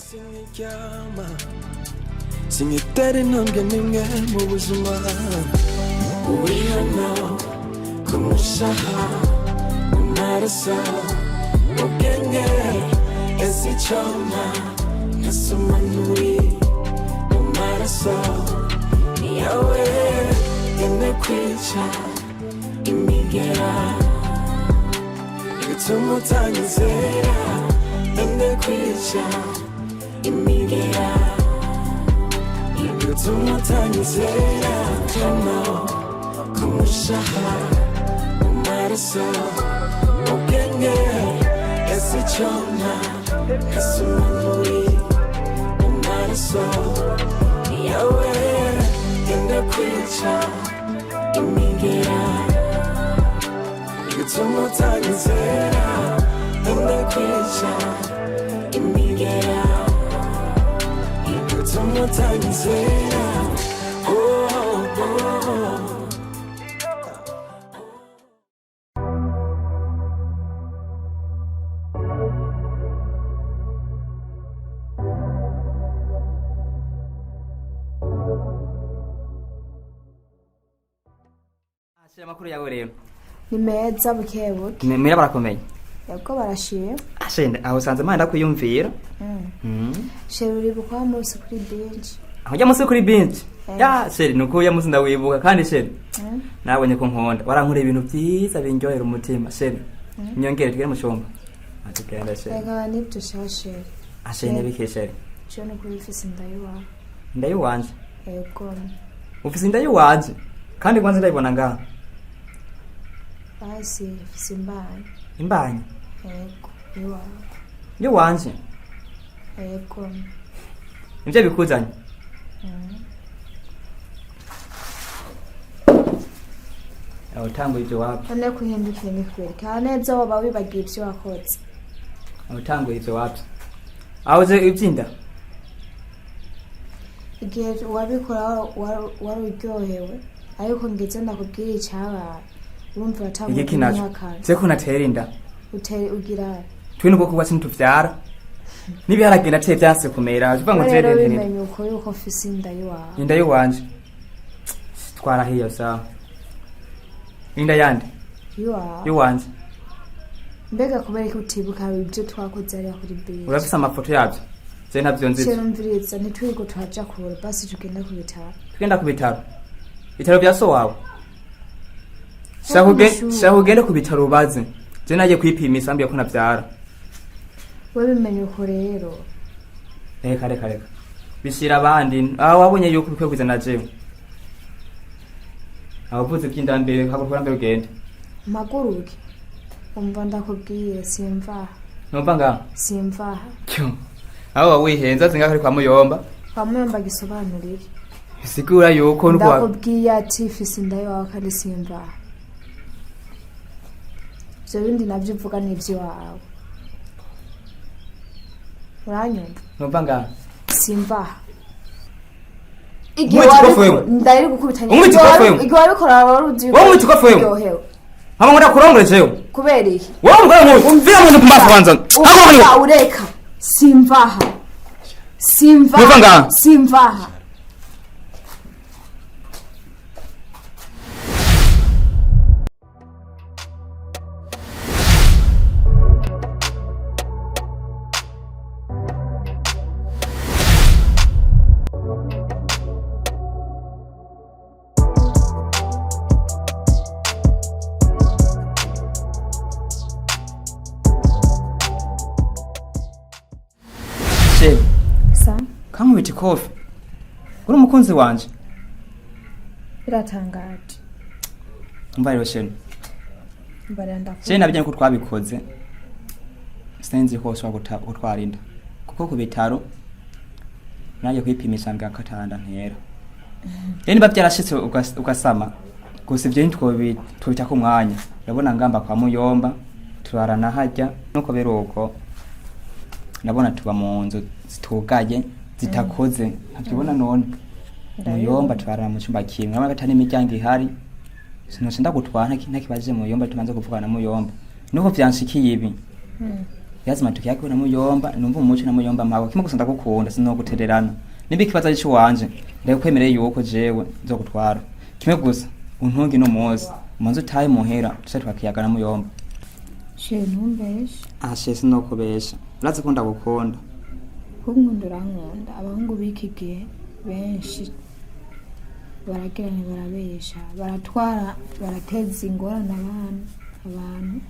Sinijama Sinitari nambia nimwe mu buzima Wihana kumushaha Umarasa Ubwenge Esi choma Nasumanui Umarasa Yawe Yene kwicha Imigera Itumutanyizera Yene kwicha Imigera Itumutanyizera Kama Kumushaha Umarasa Ubwenge Esi choma Nasumanui Umarasa Yawe Yende kwica Imigera Itumutanyizera Yende kwica Imigera Itumutanyizera Oh, oh, oh. Amakuru yawe rero ni meza bukebuke mera barakomeye yabwo barashiye ashende aho sanze manda kuyumvira sheruri bukwa munsi kuri bench aho jya munsi kuri bench ya sheri nuko ya munsi ndawibuka kandi sheri nabonye ko nkonda warankure ibintu byiza binjohera umutima sheri nyongere tugere mu cyumba atukenda sheri ega nibyo shashe ashende bikesheri cyo no kuri fisi ndayo wanje yego ufise ndayo wanje kandi kwanza ndayibona ngaha basi simbanye imbanye yego yo wanje yego nje bikuzanye aho tango ivyo wapi ane kuhindukira nikwereka neza waba wibagiye ivyo wakoze aho tango ivyo wapi aho je ibyinda igihe wabikora waruryohewe ariko ngeze ndakubwira icyabaye urumva uratambuka imyaka se ko natera inda ugira twe nuko kuba sintuvyara nibiharagenda cye byase kumera uvuga ngo je rero bimenye uko yuko fisi inda yo wanje twara hiyo sawa inda yande yo wanje mbega kubera ko utibuka ibyo twakoze ari kuri base urafise amafoto yabyo je ntabyo nzi cyemviriza ntitwigo twaja kubura basi tugenda ku bitaro bitaro bya so wawe Shahugende ku bitaro baze je naje kwipimisa mbiye ko navyara we bimenye uko rero reka bishira abandi aho wabonye yuko bikwe kuzana jewe abavuze by'indambere hakora mbere ugende maguruke umva ndakubwiye simva numva nga simva cyo aho wawihenza zinga kari kwa muyomba gisobanurire sigura yuko nuko ndakubwiye ati fisi ndayo wakari simva byo bindi nabyo uvuga n'ibyo wawe uranyumva numva nga simva igihe ndari gukubitanya igihe wabikora waruzi wowe mutikofewe hama ngora kurongore jewe kubera iki wowe ngora ngo umvira mu kumbaza kwanza aho ureka simvaha kamubiti kofi uri umukunzi wanje biratangaje umva rero sheni baranda sheni nabijye ko twabikoze sinzi ko so gutwarinda kuko ku bitaro naje kwipimisha mbya katanda ntera yani babyarashitse ugasama gusa ibyo ntitwobita ku mwanya urabona ngamba kwa muyomba turarana hajya nuko beruko nabona tuba mu nzu zitugaye zitakoze ntabyibona none muyomba turarana mu cyumba kimwe nabona gatani imiryango ihari sinose ndagutwara ntakibaje muyomba tumanze kuvugana na muyomba nuko byanshikiye ibi yazima tukiyakwe na muyomba numva umuco na muyomba mawe kimwe gusa ndagukunda sinogutererana nimba ikibazo ari cyo wanje ndakwemereye yuko jewe nzogutwara kimwe gusa untungi no muzi umanze utaye muhera tuze twakiyaga na muyomba she ntumbeshe she sinokubesha urazi ko ndagukunda kunkunda urankunda abahungu b'iki gihe benshi baragira barabesha baratwara barateza ingorane abantu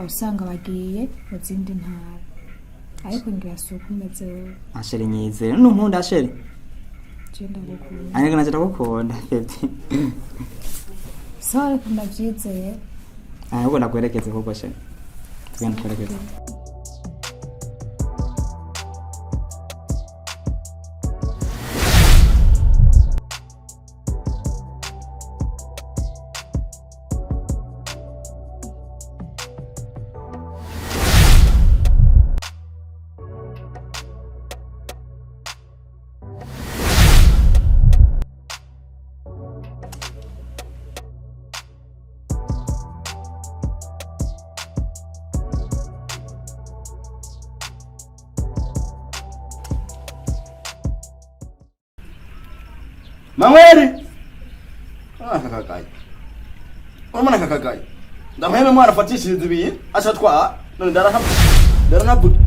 usanga bagiye mu zindi ntara ariko ngira suko umeze wowe ashere nyizere n'unkunda ashere je ndagukunda ariko naje ndagukunda fete sorry ndavyizeye ahubwo nakwerekeze koko she tugenda kwerekeza Maweri! Kakakai. Mwana kakakai. Ndamheme mwana fatishiriza ibiyi ashatwa none daranabu.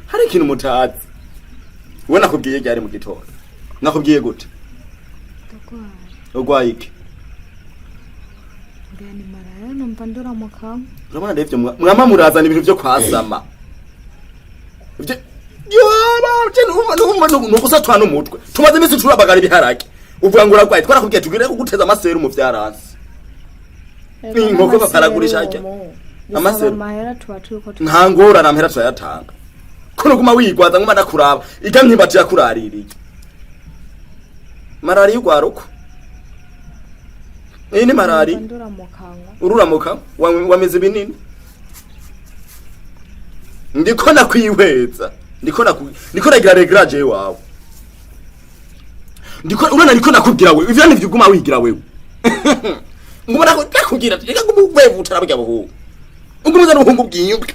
Hari ikintu mutazi. We nakubwiye ryari mu gitondo. Nakubwiye gute? Ogwaye iki? Ngani marara numva ndoramuka. Urabona ndevye mwama murazana ibintu byo kwasama. Ivyo nukusatwana umutwe. Tumaze imisi turabagara ibiharage. Uvuga ngo uragwaye twarakubwiye tugire kuguteza amaseru mu vyaransi. Inkoko bakaragurisha ake. Amaseru mahera twatuko ntangora namhera tuyatanga. Kono kuma wigwaza ngoma ndakuraba igamye bati yakuraririye. Marari yugwaruko. Ni marari. Ururamuka wameze binini. Ndiko nakwihweza. Ndiko nagira regrage wawe. Urana ndiko nakubwira wewe. Ivyo nivyo guma wigira wewe. Ngoma nakubwira reka kubuwevu tarabya buhu. Ungumuza n'ubuhungu bw'inyubwe.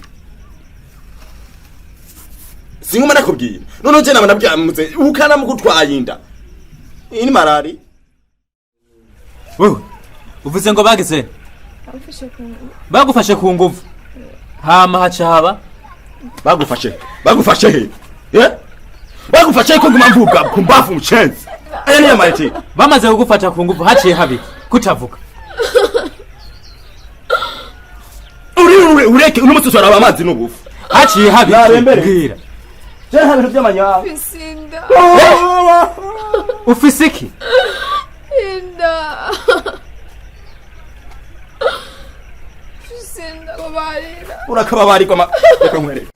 Singoma nakubwira. None je nama nabyamutse ukana mu gutwayinda. Ini marari. Wewe uvuze ngo bageze bagufashe ku nguvu hama hacaba bagufashe he bagufashe ko nguma mvuga ku mbafu mucenzi ene yamariti bamaze kugufata ku nguvu haciye habi kutavuga ureke uno musoso araba amazi n'ubufu haciye habi mbwira je habintu by'amanya Fisinda ufisiki Inda Fisinda babarira urakababarikwa reka nkwereke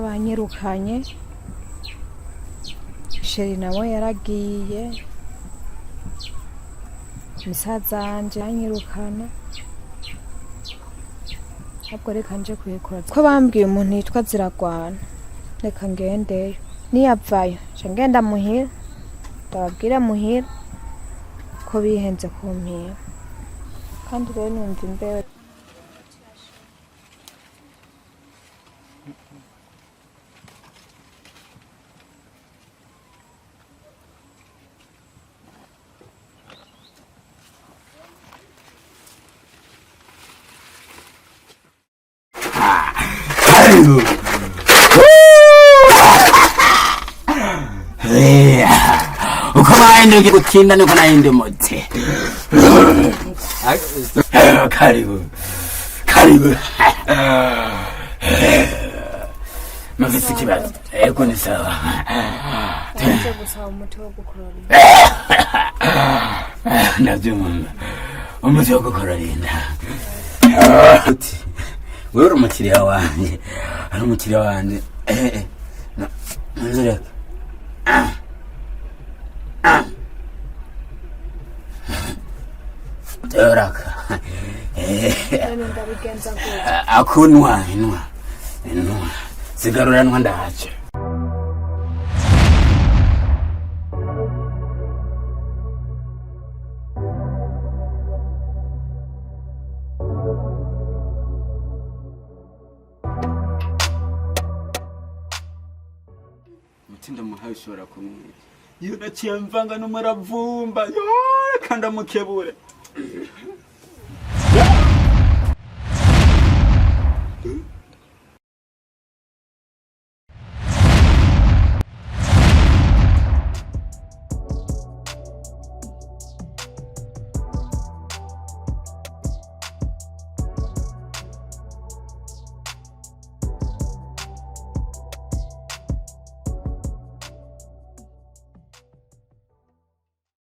Banyirukanye sheri nawe yaragiye musaza wanje yanyirukana ahubwo reka nje kuyikora ko bambwiye umuntu yitwa Ziragwana reka ngendeyo niyapfayo nje ngenda muhira ndababwira muhira ko bihenze kumpira kandi rero numva imbeho karibu. Uko maende ukikutinda niko naende mote. Karibu. Karibu. Mafisi kibazo. Eko ni sawa. Nje gusaba umuti wo gukorora. Navyumva. Umuti wo gukorora inda. Wewe uri umukiriya wanje. Ari umukiriya wanje. Nzureka. Toraka. Ndabigenza gute? Akunwa inwa. Sigaruranwa ndahaca. Mutinda muhaye ushobora kumwica. Iyo naciye mvanga n'umuravumba. Yo, kanda mukebure.